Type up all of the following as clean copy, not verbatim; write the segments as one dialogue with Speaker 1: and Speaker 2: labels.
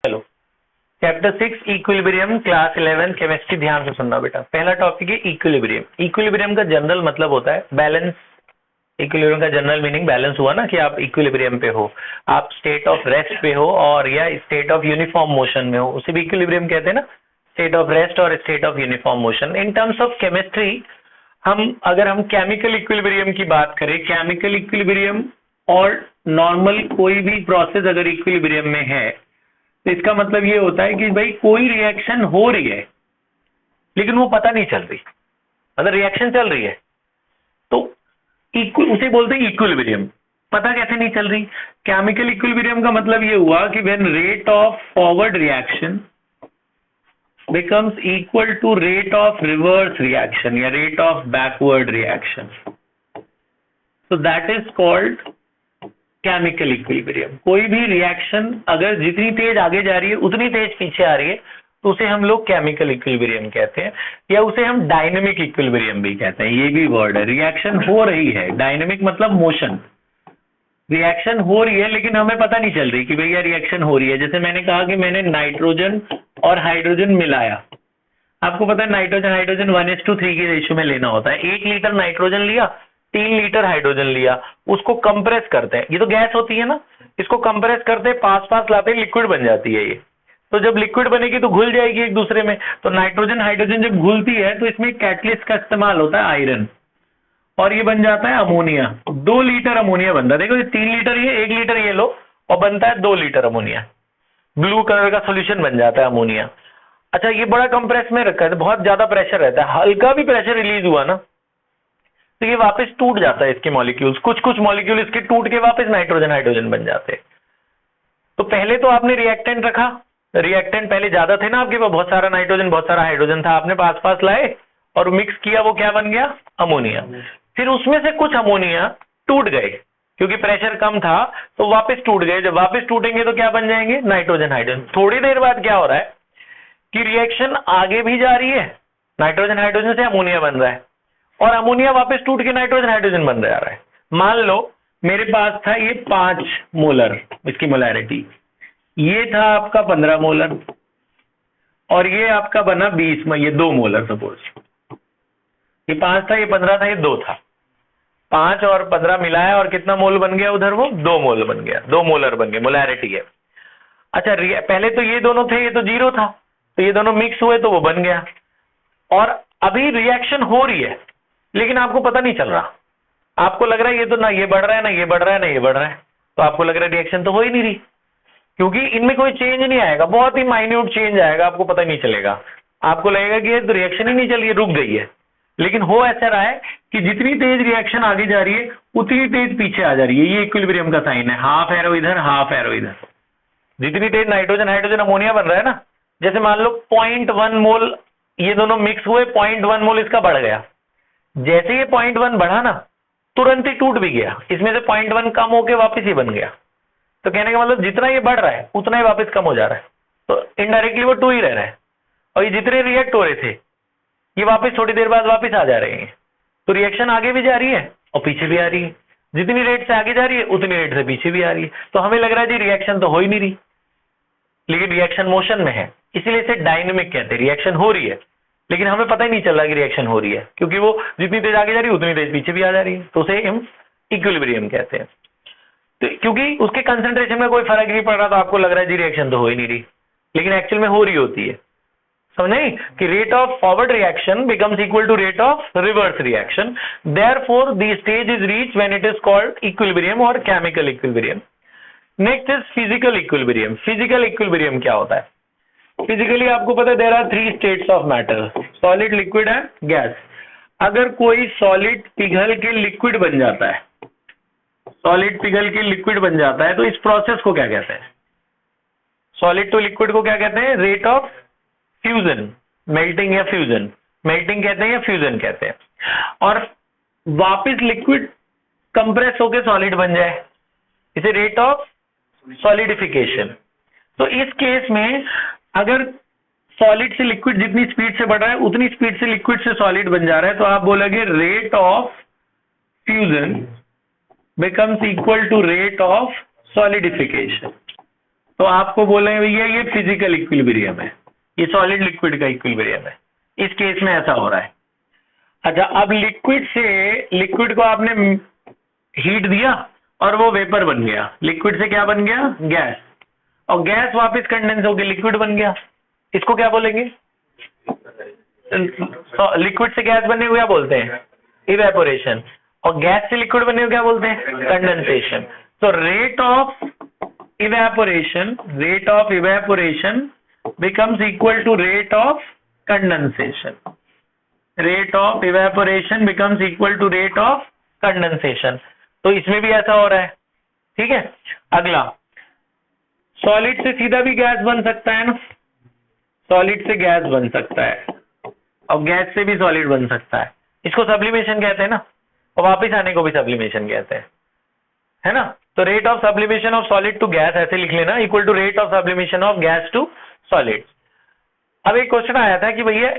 Speaker 1: चलो, chapter 6 equilibrium, class 11 chemistry. ध्यान से सुनना बेटा। पहला टॉपिक है इक्विलिब्रियम। इक्विलिब्रियम का जनरल मतलब होता है बैलेंस। इक्विलिब्रियम का जनरल मीनिंग बैलेंस हुआ ना, कि आप इक्विलिब्रियम पे हो, आप स्टेट ऑफ रेस्ट पे हो और या स्टेट ऑफ यूनिफॉर्म मोशन में हो, उसे भी इक्विलिब्रियम कहते हैं ना, स्टेट ऑफ रेस्ट और state of uniform motion. In terms of chemistry अगर हम केमिकल इक्विलिब्रियम की बात करें, केमिकल इक्विलिब्रियम और नॉर्मल कोई भी प्रोसेस अगर इक्विलिब्रियम में है तो इसका मतलब ये होता है कि भाई कोई रिएक्शन हो रही है लेकिन वो पता नहीं चल रही, मतलब रिएक्शन चल रही है तो उसे बोलते हैं इक्विलिब्रियम। पता कैसे नहीं चल रही? केमिकल इक्विलिब्रियम का मतलब ये हुआ कि when rate of forward reaction becomes equal to rate of reverse reaction या rate of backward reaction, so that is called chemical equilibrium। कोई भी रिएक्शन अगर जितनी तेज आगे जा रही है उतनी तेज पीछे आ रही है तो उसे हम लोग केमिकल इक्विलिब्रियम कहते हैं, या उसे हम डायनेमिक इक्विलिब्रियम भी कहते हैं। ये भी वर्ड है। रिएक्शन हो रही है, डायनेमिक मतलब मोशन, रिएक्शन हो रही है लेकिन हमें पता नहीं चल रही कि भैया रिएक्शन हो रही है। जैसे मैंने कहा कि मैंने नाइट्रोजन और हाइड्रोजन मिलाया। आपको पता है नाइट्रोजन हाइड्रोजन 1:3 की रेशियो में लेना होता है। 1 लीटर नाइट्रोजन लिया, 3 लीटर हाइड्रोजन लिया, उसको कंप्रेस करते हैं। ये तो गैस होती है ना, इसको कंप्रेस करते हैं, पास पास लाते हैं, लिक्विड बन जाती है ये। तो जब लिक्विड बनेगी तो घुल जाएगी एक दूसरे में। तो नाइट्रोजन हाइड्रोजन जब घुलती है तो इसमें कैटलिस्ट का इस्तेमाल होता है, आयरन, और ये बन जाता है अमोनिया। 2 लीटर अमोनिया बनता है। देखो ये 3 लीटर ये, 1 लीटर ये लो, और बनता है 2 लीटर अमोनिया। ब्लू कलर का सोल्यूशन बन जाता है अमोनिया। अच्छा, ये बड़ा कंप्रेस में रखा है, बहुत ज्यादा प्रेशर रहता है, हल्का भी प्रेशर रिलीज हुआ ना तो ये वापस टूट जाता है। इसके मॉलिक्यूल्स, कुछ कुछ मॉलिक्यूल इसके टूट के वापस नाइट्रोजन हाइड्रोजन बन जाते हैं। तो पहले तो आपने रिएक्टेंट रखा, रिएक्टेंट पहले ज्यादा थे ना आपके पास, बहुत सारा नाइट्रोजन बहुत सारा हाइड्रोजन था, आपने पास पास लाए और मिक्स किया, वो क्या बन गया? अमोनिया। फिर उसमें से कुछ अमोनिया टूट गए क्योंकि प्रेशर कम था, तो वापस टूट गए। जब वापस टूटेंगे तो क्या बन जाएंगे? Nitrogen hydrogen. थोड़ी देर बाद क्या हो रहा है कि रिएक्शन आगे भी जा रही है, नाइट्रोजन हाइड्रोजन से अमोनिया बन रहा है, और अमोनिया वापस टूट के नाइट्रोजन हाइड्रोजन बन जा रहा है। मान लो मेरे पास था ये 5 मोलर, इसकी मोलैरिटी, ये था आपका 15 मोलर, और ये आपका बना 20 में, ये 2 मोलर। सपोज ये 5 था, ये 15 था, ये 2 था। 5 और 15 मिलाया और कितना मोल बन गया उधर? वो 2 मोल बन गया, 2 मोलर बन गए, मोलैरिटी है। अच्छा, पहले तो ये दोनों थे, ये तो 0 था, तो ये दोनों मिक्स हुए तो वो बन गया। और अभी रिएक्शन हो रही है लेकिन आपको पता नहीं चल रहा, आपको लग रहा है ये तो ना ये बढ़ रहा है, ना ये बढ़ रहा है, ना ये बढ़ रहा है, तो आपको लग रहा है रिएक्शन तो हो ही नहीं रही, क्योंकि इनमें कोई चेंज नहीं आएगा, बहुत ही माइन्यूट चेंज आएगा, आपको पता नहीं चलेगा। आपको लगेगा कि ये तो रिएक्शन ही नहीं चल रही है, रुक गई है। लेकिन हो ऐसा रहा है कि जितनी तेज रिएक्शन आगे जा रही है उतनी तेज पीछे आ जा रही है। ये इक्विलिब्रियम का साइन है, हाफ एरो इधर, हाफ एरो इधर। जितनी तेज नाइट्रोजन हाइड्रोजन अमोनिया बन रहा है ना, जैसे मान लो 0.1 मोल ये दोनों मिक्स हुए, 0.1 मोल इसका बढ़ गया। जैसे ये 0.1 बढ़ा ना, तुरंत ही टूट भी गया, इसमें से 0.1 कम होके वापस ही बन गया। तो कहने का मतलब जितना ये बढ़ रहा है उतना ही वापस कम हो जा रहा है, तो इनडायरेक्टली वो 2 ही रह रहा है। और ये जितने रिएक्ट हो रहे थे ये वापस थोड़ी देर बाद वापस आ जा रहे हैं। तो रिएक्शन आगे भी जा रही है और पीछे भी आ रही है। जितनी रेट से आगे जा रही है उतनी रेट से पीछे भी आ रही है। तो हमें लग रहा है जी रिएक्शन तो हो ही नहीं रही, लेकिन रिएक्शन मोशन में है, इसीलिए इसे डायनेमिक कहते हैं। रिएक्शन हो रही है लेकिन हमें पता ही नहीं चल रहा कि रिएक्शन हो रही है, क्योंकि वो जितनी तेज आगे जा रही है उतनी तेज पीछे भी आ जा रही है। तो उसे हम इक्विलिब्रियम कहते हैं। तो क्योंकि उसके कंसंट्रेशन में कोई फर्क नहीं पड़ रहा तो आपको लग रहा है जी रिएक्शन तो हो ही नहीं रही, लेकिन एक्चुअल में हो रही होती है। समझे कि rate of forward reaction becomes equal to rate of reverse reaction, therefore the stage is reached when it is called equilibrium और chemical equilibrium. Next is physical equilibrium. Physical equilibrium क्या होता है? फिजिकली आपको पता है there are 3 states of matter, solid, liquid and gas. अगर कोई solid पिघल के लिक्विड बन जाता है, सॉलिड पिघल के लिक्विड बन जाता है, तो इस प्रोसेस को क्या कहते हैं? सॉलिड टू लिक्विड को क्या कहते हैं? रेट ऑफ फ्यूजन, मेल्टिंग या फ्यूजन, मेल्टिंग कहते हैं या फ्यूजन कहते हैं। और वापस लिक्विड कंप्रेस होकर सॉलिड बन जाए, इसे रेट ऑफ सॉलिडिफिकेशन। तो इस केस में अगर सॉलिड से लिक्विड जितनी स्पीड से बढ़ रहा है उतनी स्पीड से लिक्विड से सॉलिड बन जा रहा है, तो आप बोलोगे rate of fusion becomes equal to rate of solidification. तो आपको बोले भैया ये फिजिकल इक्विलिब्रियम है, ये सॉलिड लिक्विड का इक्विलिब्रियम है, इस केस में ऐसा हो रहा है। अच्छा, अब लिक्विड से लिक्विड को आपने हीट दिया और वो वेपर बन गया, लिक्विड से क्या बन गया, गैस, और गैस वापस कंडेंस होकर लिक्विड बन गया, इसको क्या बोलेंगे, लिक्विड से गैस बनने को क्या बोलते हैं, इवेपोरेशन, और गैस से लिक्विड बनने को क्या बोलते हैं, कंडेंसेशन। तो rate of evaporation becomes equal to rate of condensation. Rate of evaporation becomes equal to rate of condensation. तो इसमें भी ऐसा हो रहा है, ठीक है। अगला, सॉलिड से सीधा भी गैस बन सकता है ना, सॉलिड से गैस बन सकता है और गैस से भी सॉलिड बन सकता है, इसको सब्लिमेशन कहते हैं ना, और वापस आने को भी सब्लिमेशन कहते हैं, है ना। तो rate of sublimation of solid to gas ऐसे लिख लेना, equal to rate of sublimation of gas to solid. अब एक क्वेश्चन आया था कि भैया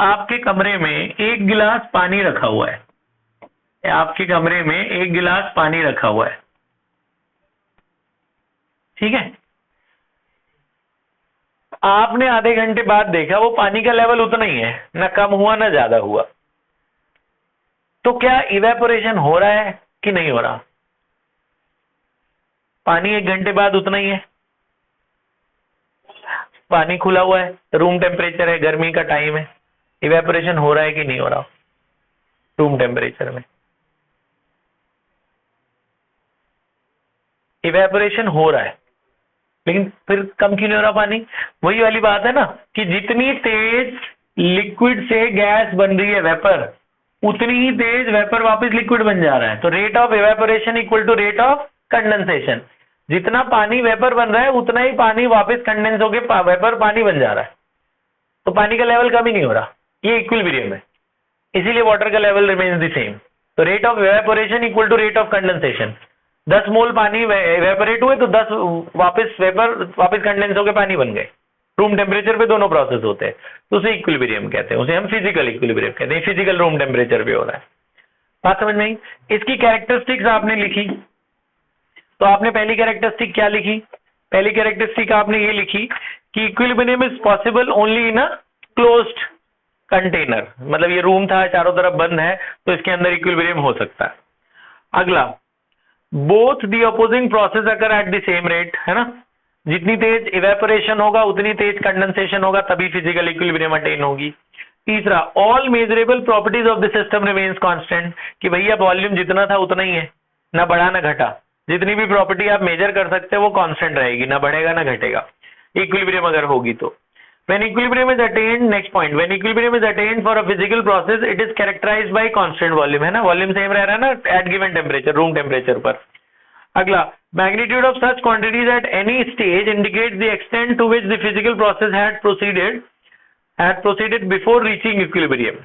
Speaker 1: आपके कमरे में एक गिलास पानी रखा हुआ है, आपके कमरे में एक गिलास पानी रखा हुआ है, ठीक है। आपने आधे घंटे बाद देखा वो पानी का लेवल उतना ही है, ना कम हुआ ना ज्यादा हुआ, तो क्या इवेपोरेशन हो रहा है कि नहीं हो रहा? पानी एक घंटे बाद उतना ही है, पानी खुला हुआ है, रूम टेम्परेचर है, गर्मी का टाइम है, इवेपोरेशन हो रहा है कि नहीं हो रहा रूम टेम्परेचर में? इवेपोरेशन हो रहा है, लेकिन फिर कम क्यों नहीं हो रहा पानी? वही वाली बात है ना कि जितनी तेज लिक्विड से गैस बन रही है वेपर, उतनी ही तेज वेपर वापस लिक्विड बन जा रहा है। तो rate of evaporation equal to rate of condensation, जितना पानी वेपर बन रहा है उतना ही पानी वापस कंडेंस होकर वेपर पानी बन जा रहा है, तो पानी का लेवल कम ही नहीं हो रहा, ये इक्विलिब्रियम है, इसीलिए वाटर का लेवल रिमेन्स द सेम। तो rate of evaporation equal to rate of condensation, 10 mole पानी इवेपोरेट हुए तो 10 वापस वेपर वापस कंडेंस होकर पानी बन गए, रूम टेम्परेचर पे दोनों प्रोसेस होते हैं, तो उसे इक्विलिब्रियम कहते हैं, उसे हम फिजिकल इक्विलिब्रियम कहते हैं, फिजिकल रूम टेम्परेचर पे हो रहा है। बात समझ में आई? इसकी कैरेक्टरिस्टिक्स आपने लिखी, तो आपने पहली कैरेक्टरिस्टिक क्या लिखी? पहली कैरेक्टरिस्टिक आपने ये लिखी कि equilibrium is possible only in a closed container, मतलब ये रूम था चारों तरफ बंद है तो इसके अंदर इक्विलिब्रियम हो सकता है। अगला, both the opposing process occur at the same rate, है ना, जितनी तेज इवेपोरेशन होगा उतनी तेज कंडेंसेशन होगा, तभी फिजिकल इक्विलिब्रियम अटेन होगी। तीसरा, all measurable properties of the system remains constant, कि भैया वॉल्यूम जितना था उतना ही है, ना बढ़ा ना घटा, जितनी भी प्रॉपर्टी आप मेजर कर सकते हो वो कांस्टेंट रहेगी, ना बढ़ेगा ना घटेगा, इक्विलिब्रियम अगर होगी तो। When equilibrium is attained, next point, when equilibrium is attained for a physical process, it is characterized by constant volume, है ना, वॉल्यूम सेम रह रहा है ना at given temperature, room temperature पर। अगला, magnitude of such quantities at any stage indicates the extent to which the physical process had proceeded before reaching equilibrium।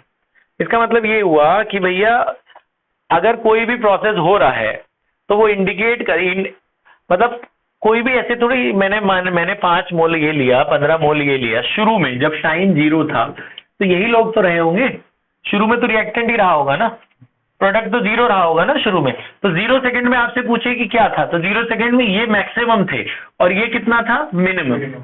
Speaker 1: इसका मतलब ये हुआ कि भैया अगर कोई भी प्रोसेस हो रहा है तो वो इंडिकेट कर, मतलब कोई भी ऐसे थोड़ी मैंने 5 मोल ये लिया, 15 मोल ये लिया, शुरू में जब टाइम 0 था तो यही लोग तो रहे होंगे, शुरू में तो रिएक्टेंट ही रहा होगा ना, प्रोडक्ट तो 0 रहा होगा ना शुरू में, तो 0 सेकंड में आपसे पूछे कि क्या था, तो 0 सेकंड में ये मैक्सिमम थे और ये कितना था, मिनिमम।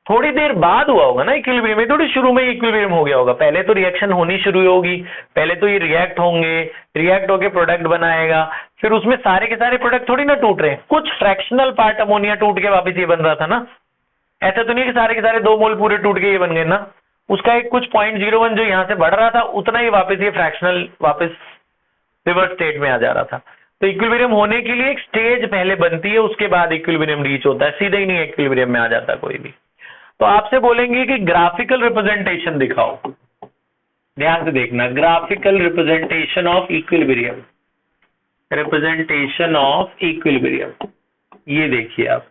Speaker 1: थोड़ी देर बाद हुआ होगा ना इक्विलिब्रियम में, थोड़ी शुरू में इक्विलिब्रियम हो गया होगा, पहले तो रिएक्शन होनी शुरू होगी, पहले तो ये रिएक्ट होंगे, रिएक्ट होके प्रोडक्ट बनाएगा, फिर उसमें सारे के सारे प्रोडक्ट थोड़ी ना टूट रहे हैं, कुछ फ्रैक्शनल पार्ट अमोनिया टूट के वापस ये बन रहा था ना, ऐसा तो नहीं कि सारे के सारे 2 मोल पूरे टूट के ये बन गए ना, उसका एक कुछ 0.01 जो यहाँ से बढ़ रहा था उतना ही वापस ये फ्रैक्शनल वापस रिवर्स स्टेट में आ जा रहा था। तो इक्विलिब्रियम होने के लिए एक स्टेज पहले बनती है, उसके बाद इक्विलिब्रियम रीच होता है, सीधे ही नहीं इक्विलिब्रियम में आ जाता कोई भी। तो आपसे बोलेंगे कि ग्राफिकल रिप्रेजेंटेशन दिखाओ, ध्यान से देखना, graphical representation of equilibrium, representation of equilibrium, ये देखिए आप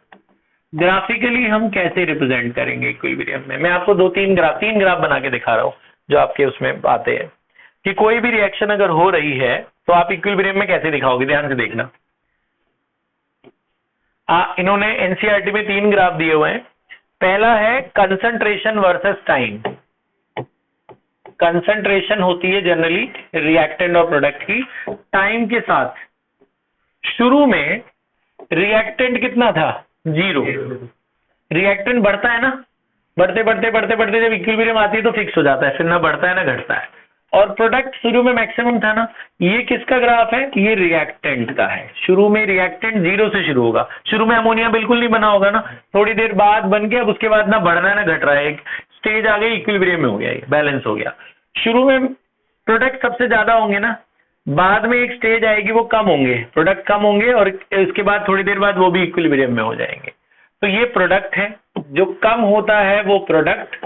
Speaker 1: ग्राफिकली हम कैसे रिप्रेजेंट करेंगे इक्विलिब्रियम में। मैं आपको 3 ग्राफ बना के दिखा रहा हूं जो आपके उसमें आते हैं कि कोई भी रिएक्शन अगर हो रही है तो आप इक्विलिब्रियम में कैसे दिखाओगे, ध्यान से देखना। इन्होंने एनसीईआरटी में 3 ग्राफ दिए हुए हैं। पहला है कंसंट्रेशन वर्सेस टाइम। कंसंट्रेशन होती है जनरली रिएक्टेंट और प्रोडक्ट की टाइम के साथ। शुरू में रिएक्टेंट कितना था, 0, रिएक्टेंट बढ़ता है ना, बढ़ते बढ़ते बढ़ते बढ़ते जब इक्विलिब्रियम आती है तो फिक्स हो जाता है, फिर ना बढ़ता है ना घटता है। और प्रोडक्ट शुरू में मैक्सिमम था ना, ये किसका ग्राफ है, ये रिएक्टेंट का है। शुरू में रिएक्टेंट 0 से शुरू होगा, शुरू में अमोनिया बिल्कुल नहीं बना होगा ना, थोड़ी देर बाद बन के अब उसके बाद ना बढ़ रहा है ना घट रहा है, एक स्टेज आ गई, इक्विलिब्रियम में हो गया, ये बैलेंस हो गया। शुरू में प्रोडक्ट सबसे ज्यादा होंगे ना, बाद में एक स्टेज आएगी वो कम होंगे, प्रोडक्ट कम होंगे और उसके बाद थोड़ी देर बाद वो भी इक्विलिब्रियम में हो जाएंगे। तो ये प्रोडक्ट है, जो कम होता है वो प्रोडक्ट,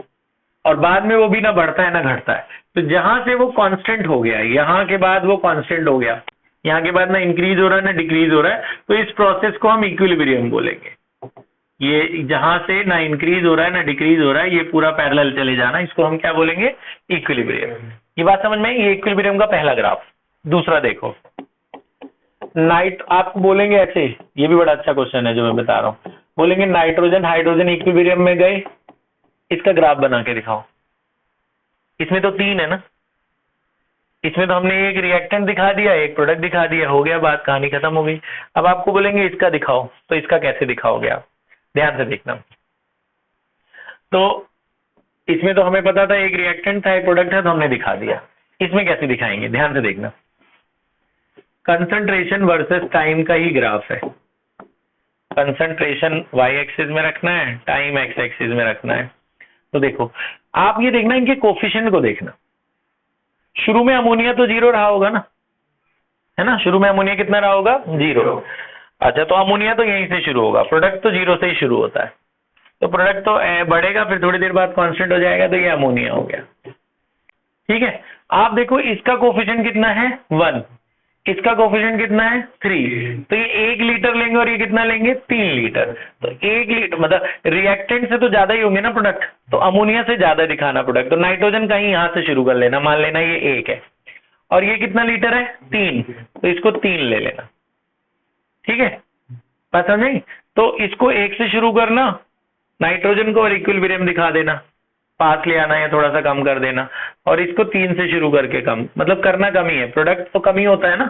Speaker 1: और बाद में वो भी ना बढ़ता है ना घटता है। तो जहां से वो कांस्टेंट हो गया, यहाँ के बाद वो कांस्टेंट हो गया, यहाँ के बाद ना इंक्रीज हो रहा है ना डिक्रीज हो रहा है, तो इस प्रोसेस को हम इक्विलिब्रियम बोलेंगे। ये जहां से ना इंक्रीज हो रहा है ना डिक्रीज हो रहा है, ये पूरा पैरेलल चले जाना, इसको हम क्या बोलेंगे, इक्विलिब्रियम। ये बात समझ में आई, ये इक्विलिब्रियम का पहला ग्राफ। दूसरा देखो, आपको बोलेंगे ऐसे, ये भी बड़ा अच्छा क्वेश्चन है जो मैं बता रहा हूँ, बोलेंगे नाइट्रोजन हाइड्रोजन इक्विलिब्रियम में गए, इसका ग्राफ बना के दिखाओ। इसमें तो 3 है ना, इसमें तो हमने एक रिएक्टेंट दिखा दिया, एक प्रोडक्ट दिखा दिया, हो गया, बात कहानी खत्म हो गई। अब आपको बोलेंगे इसका दिखाओ, तो इसका कैसे दिखाओगे आप, ध्यान से देखना। तो इसमें तो हमें पता था एक रिएक्टेंट था एक प्रोडक्ट है, तो हमने दिखा दिया। इसमें कैसे दिखाएंगे, ध्यान से देखना। कंसंट्रेशन वर्सेस टाइम का ही ग्राफ है। कंसंट्रेशन वाई एक्सिस में रखना है, टाइम एक्स एक्सिस में रखना है। तो देखो, आप ये देखना, इनके कोफिशिएंट को देखना। शुरू में अमोनिया तो 0 रहा होगा ना, है ना, शुरू में अमोनिया कितना रहा होगा, 0। अच्छा, तो अमोनिया तो यहीं से शुरू होगा, प्रोडक्ट तो 0 से ही शुरू होता है, तो प्रोडक्ट तो बढ़ेगा, फिर थोड़ी देर बाद कांस्टेंट हो जाएगा, तो ये अमोनिया हो गया। ठीक है, आप देखो इसका कोफिशिएंट कितना है, 1, इसका कोफिशिएंट कितना है, 3, तो ये 1 लीटर लेंगे और ये कितना लेंगे, 3 लीटर। तो 1 लीटर मतलब रिएक्टेंट से तो ज्यादा ही होंगे ना प्रोडक्ट, तो अमोनिया से ज्यादा दिखाना प्रोडक्ट, तो नाइट्रोजन का ही यहां से शुरू कर लेना, मान लेना ये 1 है और ये कितना लीटर है, 3, तो इसको 3 ले लेना। ठीक है, बात समझ आई? तो इसको 1 से शुरू करना, नाइट्रोजन को और इक्विलिब्रियम दिखा देना, पास ले आना या थोड़ा सा कम कर देना, और इसको 3 से शुरू करके कम, मतलब करना कम ही है, प्रोडक्ट तो कम ही होता है ना।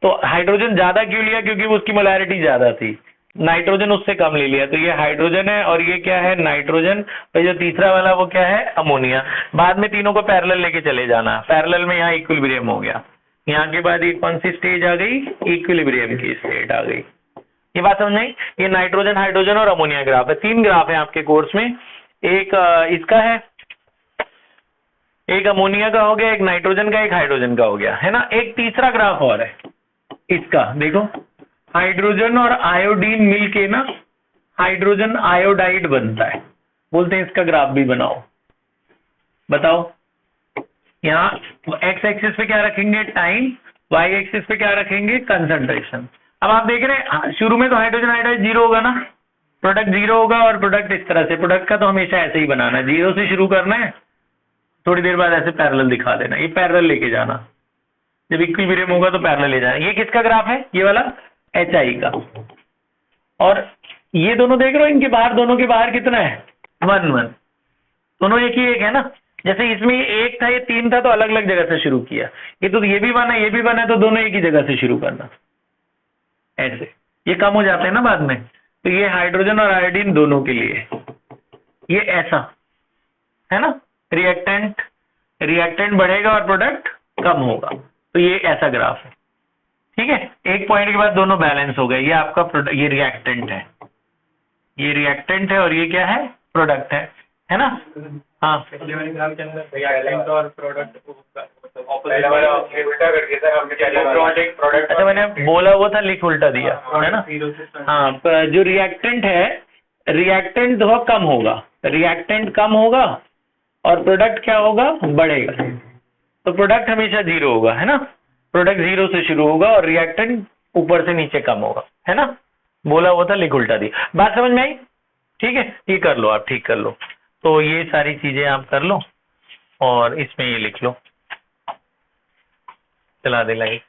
Speaker 1: तो हाइड्रोजन ज्यादा क्यों लिया, क्योंकि उसकी मोलैरिटी ज्यादा थी, नाइट्रोजन उससे कम ले लिया, तो ये हाइड्रोजन है और ये क्या है, नाइट्रोजन, और जो तीसरा वाला वो क्या है, अमोनिया। बाद में तीनों को पैरेलल लेके चले जाना, पैरेलल में यहाँ इक्विलिब्रियम हो गया, यहाँ के बाद ये कौन सी स्टेज आ गई, इक्विलिब्रियम की स्टेज आ गई। ये बात समझ में? ये नाइट्रोजन हाइड्रोजन और अमोनिया ग्राफ है, 3 ग्राफ है आपके कोर्स में, एक इसका है, एक अमोनिया का हो गया, एक नाइट्रोजन का, एक हाइड्रोजन का हो गया, है ना। एक तीसरा ग्राफ और है इसका, देखो, हाइड्रोजन और आयोडीन मिलके ना हाइड्रोजन आयोडाइड बनता है, बोलते हैं इसका ग्राफ भी बनाओ। बताओ, यहाँ एक्स एक्सिस पे क्या रखेंगे, टाइम, वाई एक्सिस पे क्या रखेंगे, कंसंट्रेशन। अब आप देख रहे हैं शुरू में तो हाइड्रोजन आयोडाइड 0 होगा ना, प्रोडक्ट 0 होगा, और प्रोडक्ट इस तरह से, प्रोडक्ट का तो हमेशा ऐसे ही बनाना है, 0 से शुरू करना है, थोड़ी देर बाद ऐसे पैरेलल दिखा देना, ये पैरेलल लेके जाना, जब इक्विलिब्रियम होगा तो पैरेलल ले जाना। ये किसका ग्राफ है, ये वाला HI का, और ये दोनों देख रहे हो, इनके बाहर, दोनों के बाहर कितना है, 1 1, दोनों एक ही एक है ना। जैसे इसमें ये 1 था, ये 3 था, तो अलग अलग जगह से शुरू किया, ये तो ये भी बना ये भी बना, तो दोनों एक ही जगह से शुरू करना, ऐसे ये कम हो जाते हैं ना बाद में। तो ये हाइड्रोजन और आयोडीन दोनों के लिए, ये ऐसा है ना, रिएक्टेंट बढ़ेगा और प्रोडक्ट कम होगा, तो ये ऐसा ग्राफ है। ठीक है, एक पॉइंट के बाद दोनों बैलेंस हो गए, ये आपका प्रोडक्ट, ये रिएक्टेंट है, ये रिएक्टेंट है और ये क्या है, प्रोडक्ट है ना। हाँ, और प्रोडक्ट अच्छा, मैंने बोला वो था, लिख उल्टा दिया है ना। हाँ, जो रिएक्टेंट है, रिएक्टेंट थोड़ा कम होगा, रिएक्टेंट कम होगा और प्रोडक्ट क्या होगा, बढ़ेगा, तो प्रोडक्ट हमेशा 0 होगा, है ना, प्रोडक्ट 0 से शुरू होगा और रिएक्टेंट ऊपर से नीचे कम होगा, है ना। बोला वो था, लिख उल्टा दिया, बात समझ में आई? ठीक है, ये कर लो आप, ठीक कर लो, तो ये सारी चीजें आप कर लो और इसमें ये लिख लो, चला दे लाइट।